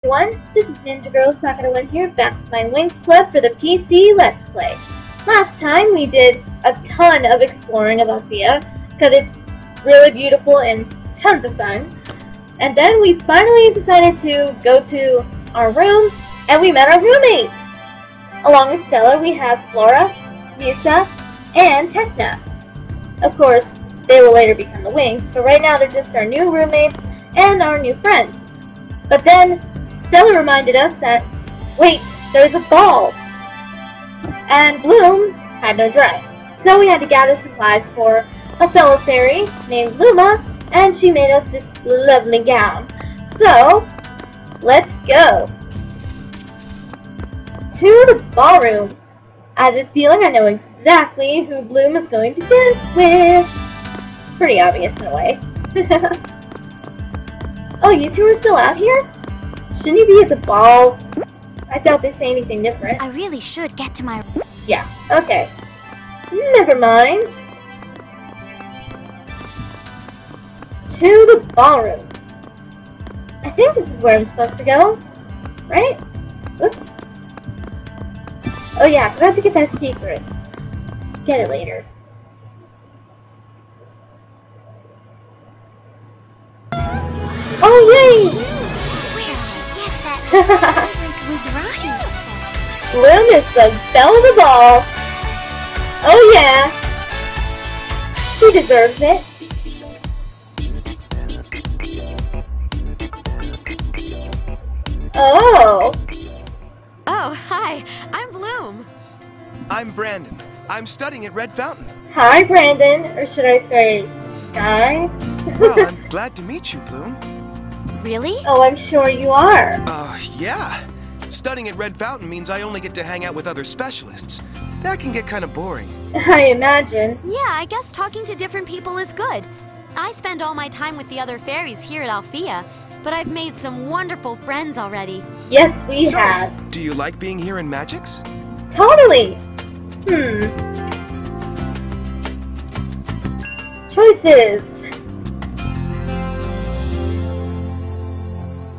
everyone, this is Ninja Girl Sakura One here, back with my Winx Club for the PC Let's Play. Last time we did a ton of exploring of Althea, because it's really beautiful and tons of fun. And then we finally decided to go to our room, and we met our roommates! Along with Stella, we have Flora, Musa, and Tekna. Of course, they will later become the Winx, but right now they're just our new roommates and our new friends. But then, Stella reminded us that, wait, there's a ball! And Bloom had no dress. So we had to gather supplies for a fellow fairy named Luma, and she made us this lovely gown. So, let's go! To the ballroom! I have a feeling I know exactly who Bloom is going to dance with. Pretty obvious in a way. Oh, you two are still out here? Shouldn't you be at the ball? I doubt they say anything different. I really should get to my... Yeah, okay. Never mind. To the ballroom. I think this is where I'm supposed to go. Right? Oops. Oh yeah, I forgot to get that secret. Get it later. Oh yay! Where'd she get that? Was right. Bloom is the belle of the ball. Oh yeah. She deserves it. Oh. Oh, hi. I'm Bloom. I'm Brandon. I'm studying at Red Fountain. Hi, Brandon. Or should I say, Sky? Well, I'm glad to meet you, Bloom. Really? Oh, I'm sure you are. Yeah. Studying at Red Fountain means I only get to hang out with other specialists. That can get kind of boring. I imagine. Yeah, I guess talking to different people is good. I spend all my time with the other fairies here at Althea, but I've made some wonderful friends already. Yes, we So, have. do you like being here in Magix? Totally. Choices.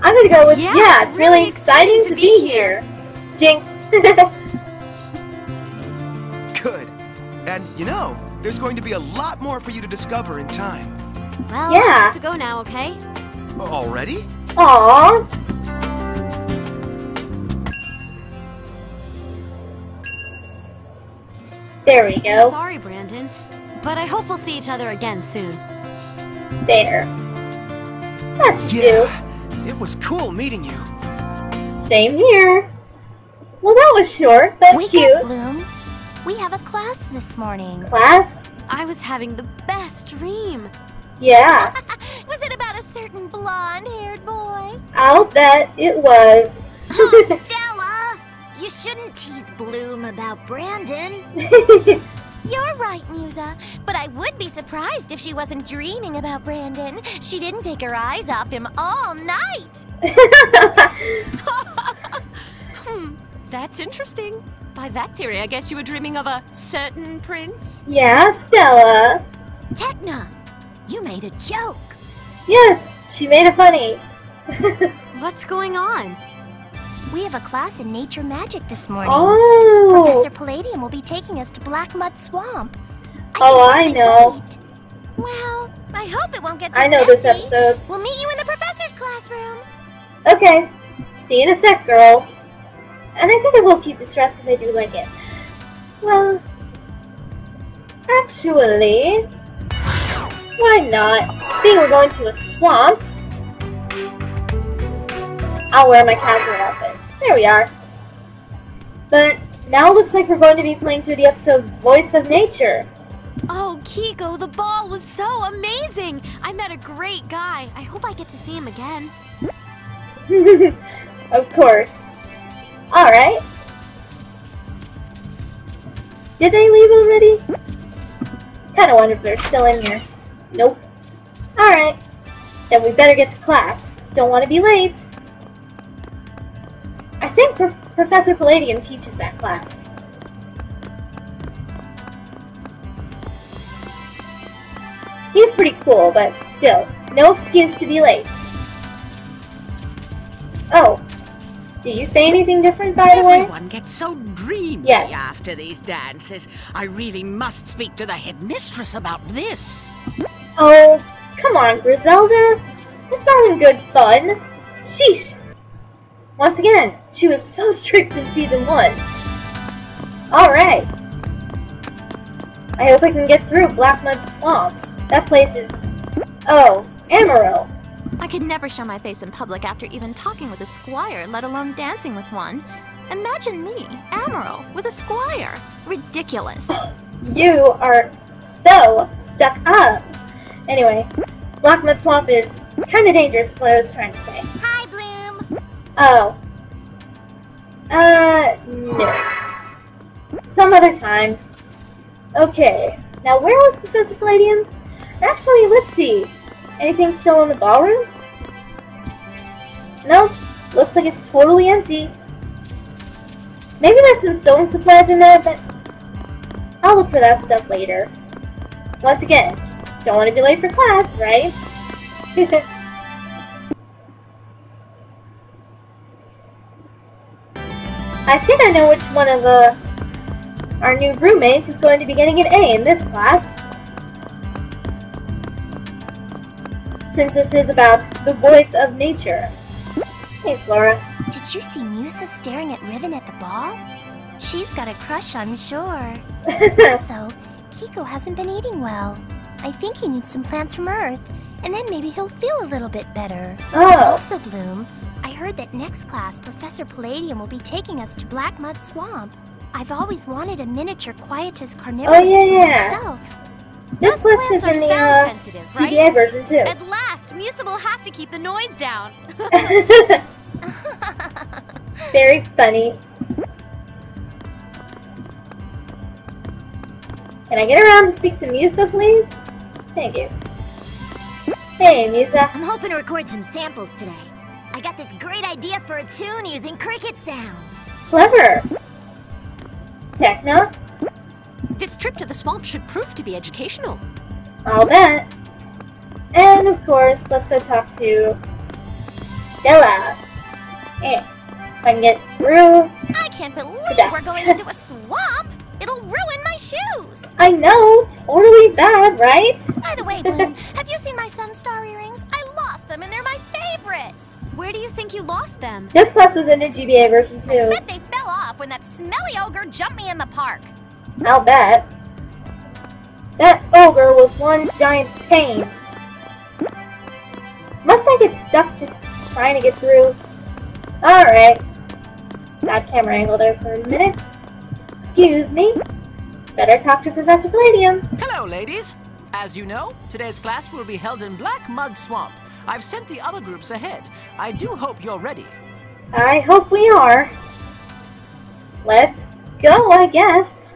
I'm gonna go with, yeah, it's really exciting to be here. Jinx. Good. And you know, there's going to be a lot more for you to discover in time. Well, Yeah. I have to go now, okay? Already? Aww. There we go. Sorry, Brandon, but I hope we'll see each other again soon. There. That's Yeah. It was cool meeting you. Same here. Well, that was short, but Wake cute. up, Bloom. We have a class this morning. Class? I was having the best dream. Yeah, Was it about a certain blonde-haired boy? I'll bet it was. Oh, Stella! You shouldn't tease Bloom about Brandon. You're right, Musa, but I would be surprised if she wasn't dreaming about Brandon. She didn't take her eyes off him all night. That's interesting. By that theory, I guess you were dreaming of a certain prince? Yeah, Stella. Tekna, you made a joke. Yes, she made it funny. What's going on? We have a class in nature magic this morning. Oh. Professor Palladium will be taking us to Black Mud Swamp. Oh, can I hardly know. wait. Well, I hope it won't get too I know this messy. episode. We'll meet you in the professor's classroom. Okay, see you in a sec, girls. And I think I will keep the stress because I do like it. Well, actually, why not? Being we're going to a swamp, I'll wear my casual outfit. There we are. But now it looks like we're going to be playing through the episode Voice of Nature. Oh, Kiko, the ball was so amazing! I met a great guy. I hope I get to see him again. Of course. Alright. Did they leave already? Kinda wonder if they're still in here. Nope. Alright. Then we better get to class. Don't want to be late. I think Professor Palladium teaches that class. He's pretty cool, but still, no excuse to be late. Oh, Do you say anything different, by the way? Everyone gets so dreamy Yes. after these dances. I really must speak to the headmistress about this. Oh, come on, Griselda. It's all in good fun. Sheesh. Once again, she was so strict in Season 1. Alright. I hope I can get through Black Mud Swamp. That place is... Oh, Amarillo. I could never show my face in public after even talking with a squire, let alone dancing with one. Imagine me, Amarillo, with a squire. Ridiculous. You are so stuck up. Anyway, Black Mud Swamp is kind of dangerous, is what I was trying to say. Hi, Bloom. Oh. No. Some other time. Okay. Now, where was Professor Palladium? Actually, let's see. Anything still in the ballroom? Nope. Looks like it's totally empty. Maybe there's some sewing supplies in there, but I'll look for that stuff later. Once again, don't want to be late for class, right? I think I know which one of our new roommates is going to be getting an A in this class. Since this is about the voice of nature. Hey, Flora. Did you see Musa staring at Riven at the ball? She's got a crush, I'm sure. Also, Kiko hasn't been eating well. I think he needs some plants from Earth, and then maybe he'll feel a little bit better. Oh. Also, Bloom, I heard that next class Professor Palladium will be taking us to Black Mud Swamp. I've always wanted a miniature Quietus carnivorous for myself. This list is in the sound-sensitive, right? GBA version too. At last, Musa will have to keep the noise down. Very funny. Can I get around to speak to Musa, please? Thank you. Hey, Musa. I'm hoping to record some samples today. I got this great idea for a tune using cricket sounds. Clever. Techno? This trip to the swamp should prove to be educational. I'll bet. And of course, let's go talk to Della. If I can get through. I can't believe Yeah. we're going into a swamp. It'll ruin my shoes. I know, totally bad, right? By the way, Bloom, have you seen my Sunstar earrings? I lost them and they're my favorites. Where do you think you lost them? This class was in the GBA version too. Bet they fell off when that smelly ogre jumped me in the park. I'll bet. That ogre was one giant pain. Must I get stuck just trying to get through? Alright. Bad camera angle there for a minute. Excuse me. Better talk to Professor Palladium. Hello, ladies. As you know, today's class will be held in Black Mud Swamp. I've sent the other groups ahead. I do hope you're ready. I hope we are. Let's go, I guess.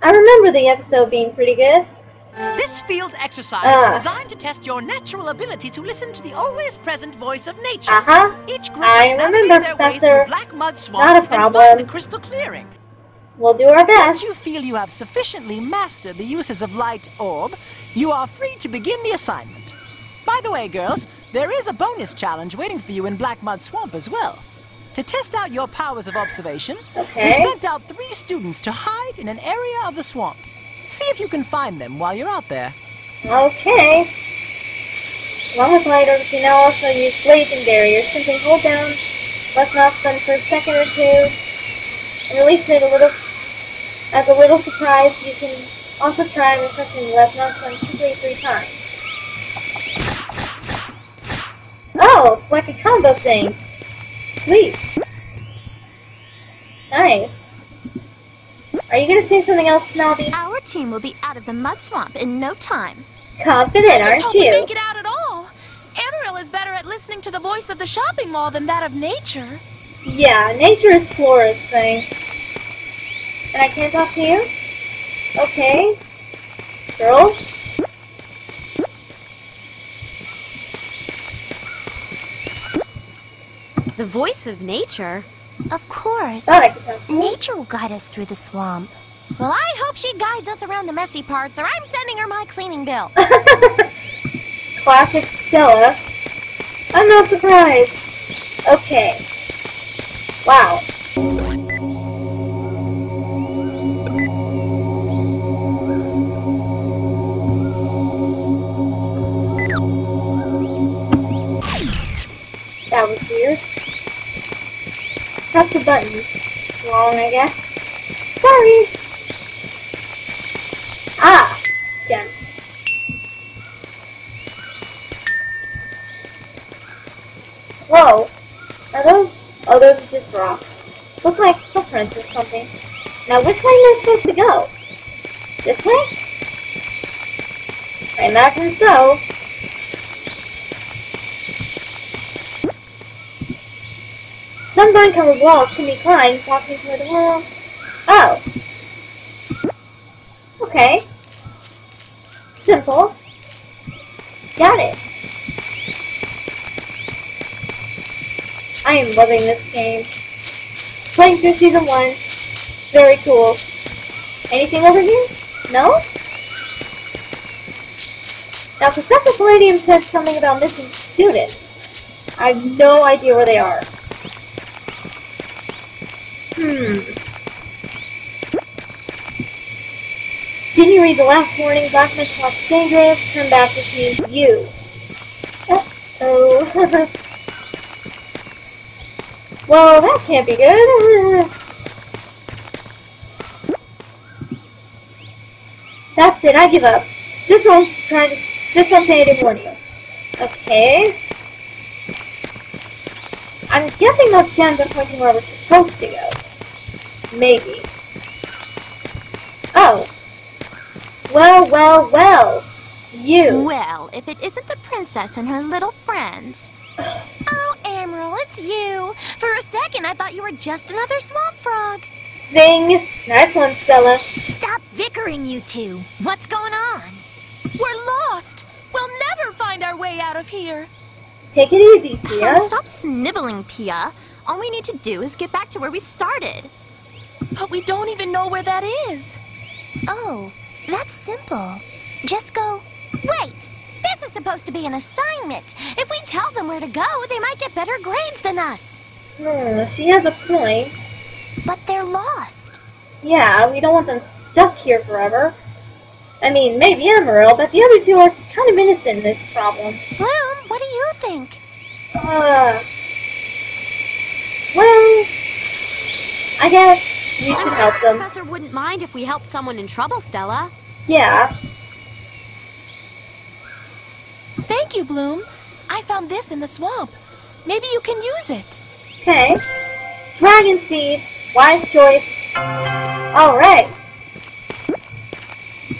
I remember the episode being pretty good. This field exercise is designed to test your natural ability to listen to the always present voice of nature. Each group I must remember, navigate their way Professor. through Black Mud Swamp Not a and problem. find the crystal clearing. We'll do our Once best. you feel you have sufficiently mastered the uses of light orb, you are free to begin the assignment. By the way, girls, there is a bonus challenge waiting for you in Black Mud Swamp as well. To test out your powers of observation, Okay. we sent out 3 students to hide in an area of the swamp. See if you can find them while you're out there. Okay. Along with light orbs, you now also use blazing barriers. Simply hold down left mouse button for a second or two, and release it a little. As a little surprise, you can also try pressing the left mouse button quickly 3 times. Oh, it's like a combo thing. Sweet. Nice. Are you gonna say something else, Snobby? Our team will be out of the mud swamp in no time. Confident, Just aren't hope we you? make it out at all. Amarillo is better at listening to the voice of the shopping mall than that of nature. Yeah, nature is Flora's thing. And I can't talk to you? Okay. Girls? The voice of nature? Of course. Thought I could talk to you. Nature will guide us through the swamp. Well, I hope she guides us around the messy parts, or I'm sending her my cleaning bill. Classic Stella. I'm not surprised. Okay. Wow. That was weird. Press the button. Wrong, I guess. Sorry! Ah! Gems. Whoa. Are those? Oh, those are just rocks. Look like footprints or something. Now, which way am I supposed to go? This way? I imagine so. Some vine-covered walls can be climbed, walking toward the wall. Oh. Okay. Simple. Got it. I am loving this game. Playing through Season 1. Very cool. Anything over here? No? Now, Professor Palladium said something about missing students. I have no idea where they are. Didn't you read the last warning? Black Mist Swap's dangerous. Turn back, which means you. Uh-oh. Well, that can't be good. That's it, I give up. This one's saying I didn't warn you. Okay. I'm guessing those gems are pointing where we're supposed to go. Maybe. Oh. Well. You. Well, if it isn't the princess and her little friends. Oh, Emerald, it's you. For a second, I thought you were just another swamp frog. Zing. Nice one, Stella. Stop bickering, you two. What's going on? We're lost. We'll never find our way out of here. Take it easy, Pia. Stop sniveling, Pia. All we need to do is get back to where we started. But we don't even know where that is. Oh, that's simple. Just go. Wait! This is supposed to be an assignment. If we tell them where to go, they might get better grades than us. She has a point. But they're lost. Yeah, we don't want them stuck here forever. I mean, maybe Emerald, but the other two are kind of innocent in this problem. Bloom, what do you think? Well, I guess we should help them. The professor wouldn't mind if we helped someone in trouble, Stella. Yeah. Thank you, Bloom. I found this in the swamp. Maybe you can use it. Okay. Dragon seed. Wise choice. Alright.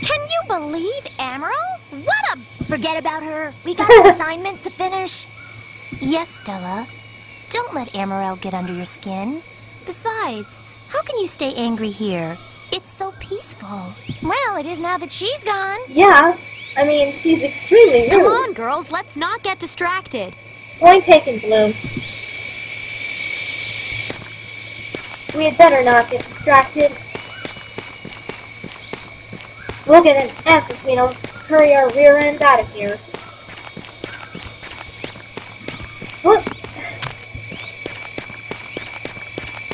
Can you believe Emerald? What a... Forget about her. We got an assignment to finish. Yes, Stella. Don't let Emerald get under your skin. Besides, how can you stay angry here? It's so peaceful. Well, it is now that she's gone. Yeah. I mean, she's extremely rude. Come on, girls. Let's not get distracted. Point taken, Bloom. We had better not get distracted. We'll get an F if we don't hurry our rear end out of here. Whoop.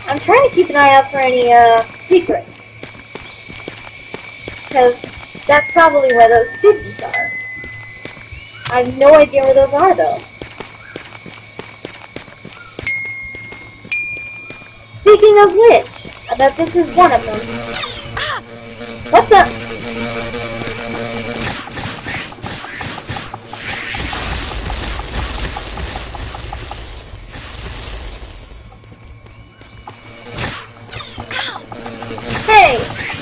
I'm trying to keep an eye out for any, secrets. Because that's probably where those students are. I have no idea where those are, though. Speaking of which, I bet this is one of them. What the? Hey,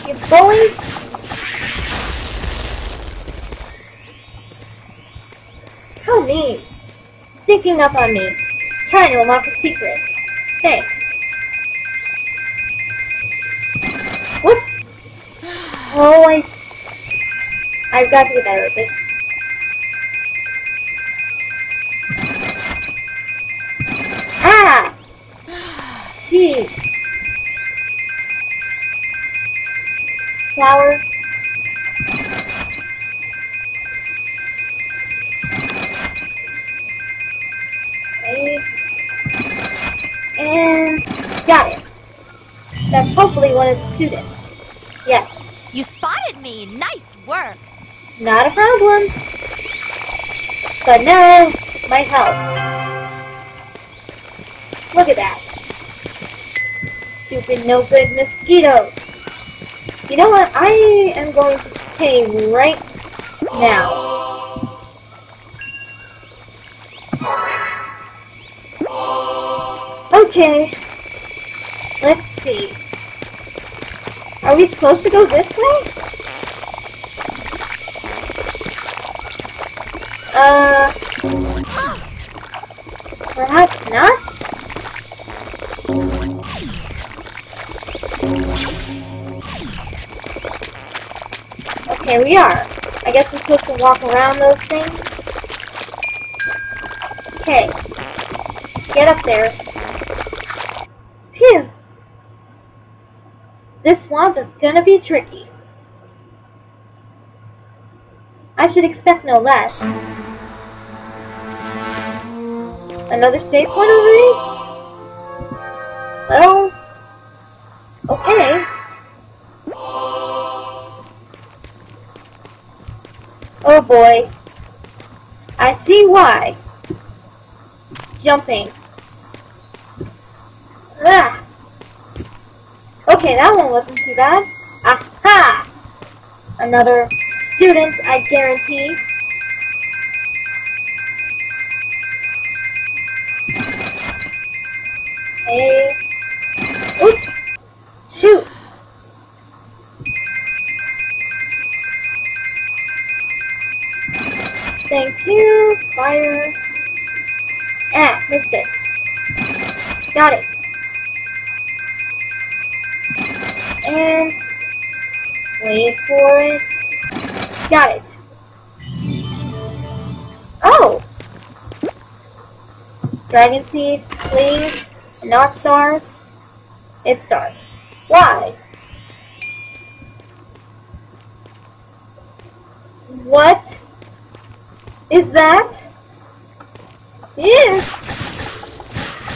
you bully! How mean. Sneaking up on me. Trying to unlock a secret. Thanks. Whoops! Oh, I've got to get better at this. Ah! Jeez. Flower. Got it. That's hopefully one of the students. Yes. You spotted me. Nice work. Not a problem. But now, my help. Look at that. Stupid no-good mosquitoes. You know what? I am going to pay right now. Okay. Let's see. Are we supposed to go this way? Perhaps not? Okay, we are. I guess we're supposed to walk around those things. Okay. Get up there. Phew. This swamp is gonna be tricky. I should expect no less. Another safe one already? Well, okay. Oh boy. I see why. Jumping. Ah. Okay, that one wasn't too bad. Aha! Another student, I guarantee. Hey. Oops. Shoot. Thank you. Fire. Ah, missed it. Got it. And wait for it. Got it. Oh! Dragon seed, please. Not stars. It's stars. Why? What is that? Yes!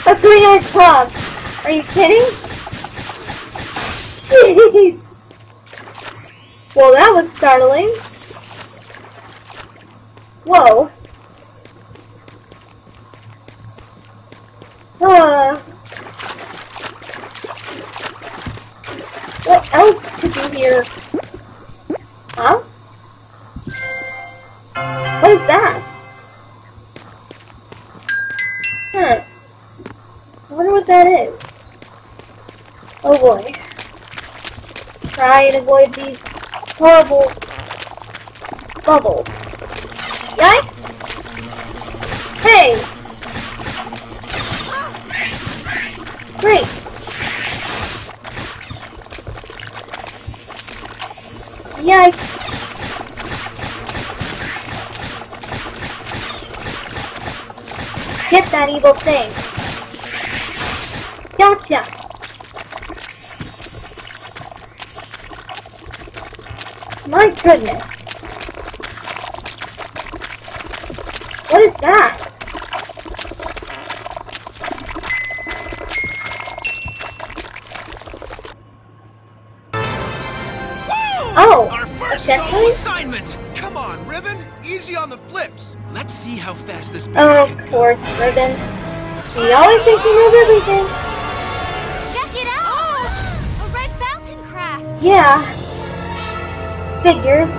A green-eyed frog. Are you kidding? Jeez! Well, that was startling. Whoa. What else could you hear? Huh? What is that? Huh. I wonder what that is. Oh boy. Try and avoid these horrible bubbles. Yikes! Hey! Great! Yikes! Get that evil thing! Gotcha! My goodness! What is that? Oh! Our first solo assignment! Come on, Ribbon! Easy on the flips! Let's see how fast this baby can go. Of course, Ribbon. He always thinks he knows everything. Check it out! A red fountain craft! Yeah. Figures.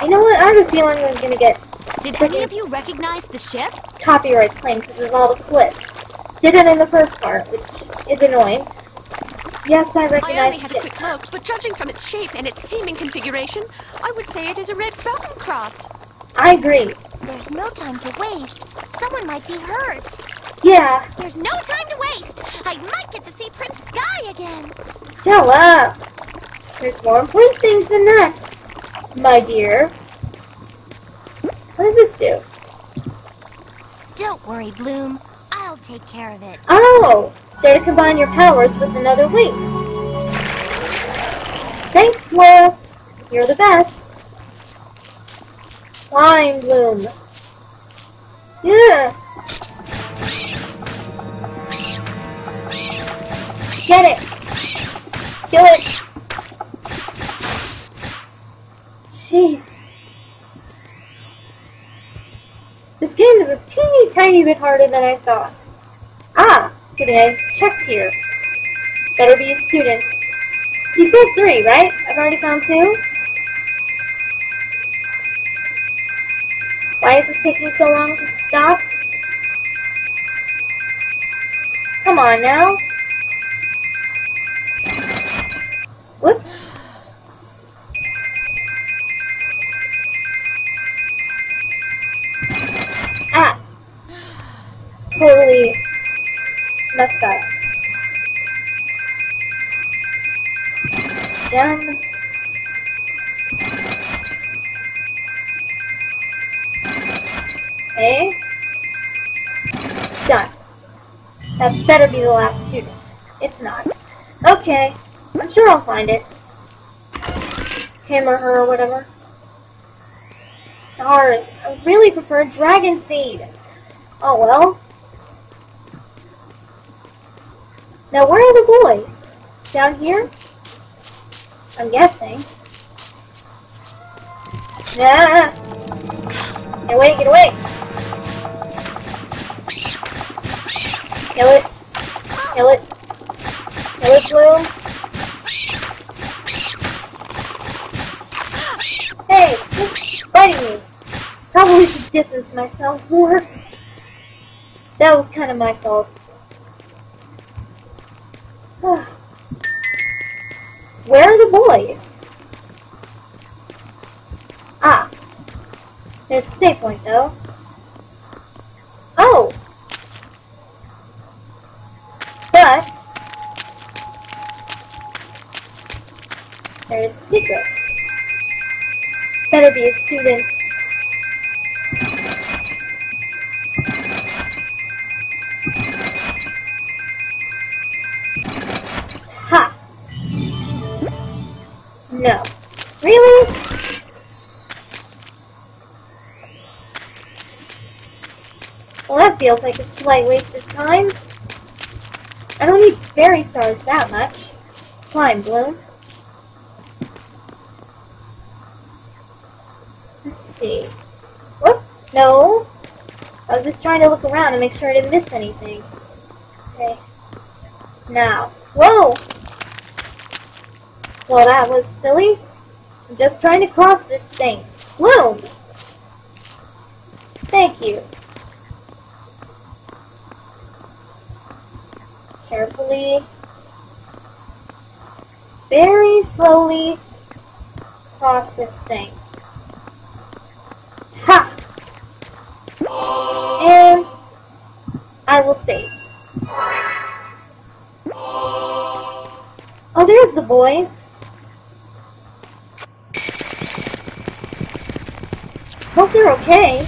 You know what? I have a feeling we're gonna get Did any of you recognize the ship? copyright claim because of all the flips. Did it in the first part, which is annoying. Yes, I I recognize only had a ship. quick look, but judging from its shape and its seeming configuration, I would say it is a red fountain craft. I agree. There's no time to waste. Someone might be hurt. Yeah. There's no time to waste. I might get to see Prince Sky again. Shut up. There's more important things than that, my dear. What does this do? Don't worry, Bloom. I'll take care of it. Oh! There to combine your powers with another wing. Thanks, Flora. You're the best. Flying Bloom. Yeah. Get it! Kill it! Jeez. This game is a teeny tiny bit harder than I thought. Ah! Today, check here. Better be a student. You said 3, right? I've already found 2? Why is this taking so long to stop? Come on now. Whoops. Ah! Totally messed up. Done. Okay. Done. That better be the last student. It's not. Okay. I'm sure I'll find it. Him or her or whatever. Darn. I really prefer Dragon Seed. Oh well. Now where are the boys? Down here? I'm guessing. Ah! Get away, get away! Kill it. Kill it. Kill it, Bloom. Hey, quit biting me. Probably should distance myself more. That was kind of my fault. Where are the boys? Ah. There's a save point, though. Oh! But there is a secret. Better be a student. Ha! No. Really? Well, that feels like a slight waste of time. I don't need fairy stars that much. Climb, Bloom. Let's see. Whoop! No! I was just trying to look around and make sure I didn't miss anything. Okay. Now. Whoa! Well, that was silly. I'm just trying to cross this thing. Bloom! Thank you. Carefully, very slowly cross this thing. Ha! And I will save. Oh, there's the boys. Hope they're okay.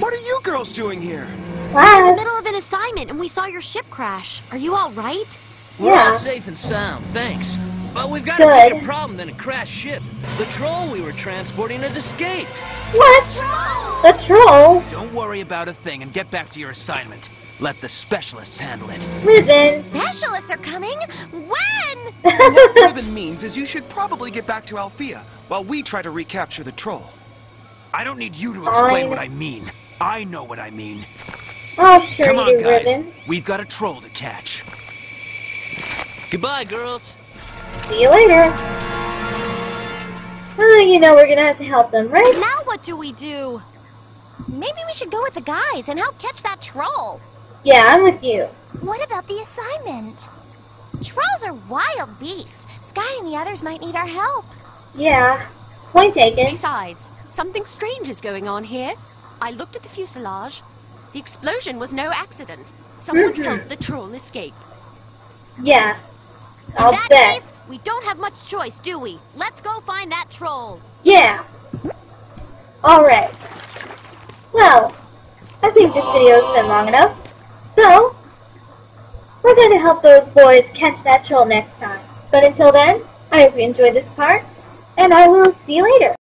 What are you girls doing here? We're in the Class. middle of an assignment and we saw your ship crash. Are you all right? We're all Yeah. safe and sound, thanks. But we've got a Good. bigger problem than a crashed ship. The troll we were transporting has escaped. What? The troll? Don't worry about a thing and get back to your assignment. Let the specialists handle it. Ribbon. Specialists are coming? When? What Ribbon means is you should probably get back to Althea while we try to recapture the troll. I don't need you to explain Fine. what I mean. I know what I mean. Oh, sure Come you on, do, guys. Ribbon. We've got a troll to catch. Goodbye, girls. See you later. You know we're gonna have to help them, right? Now what do we do? Maybe we should go with the guys and help catch that troll. Yeah, I'm with you. What about the assignment? Trolls are wild beasts. Sky and the others might need our help. Yeah. Point taken. Besides, something strange is going on here. I looked at the fuselage. The explosion was no accident. Someone helped the troll escape. Yeah. In I'll that bet. case, we don't have much choice, do we? Let's go find that troll. Yeah. Alright. Well, I think this video has been long enough. So, we're going to help those boys catch that troll next time. But until then, I hope you enjoyed this part, and I will see you later.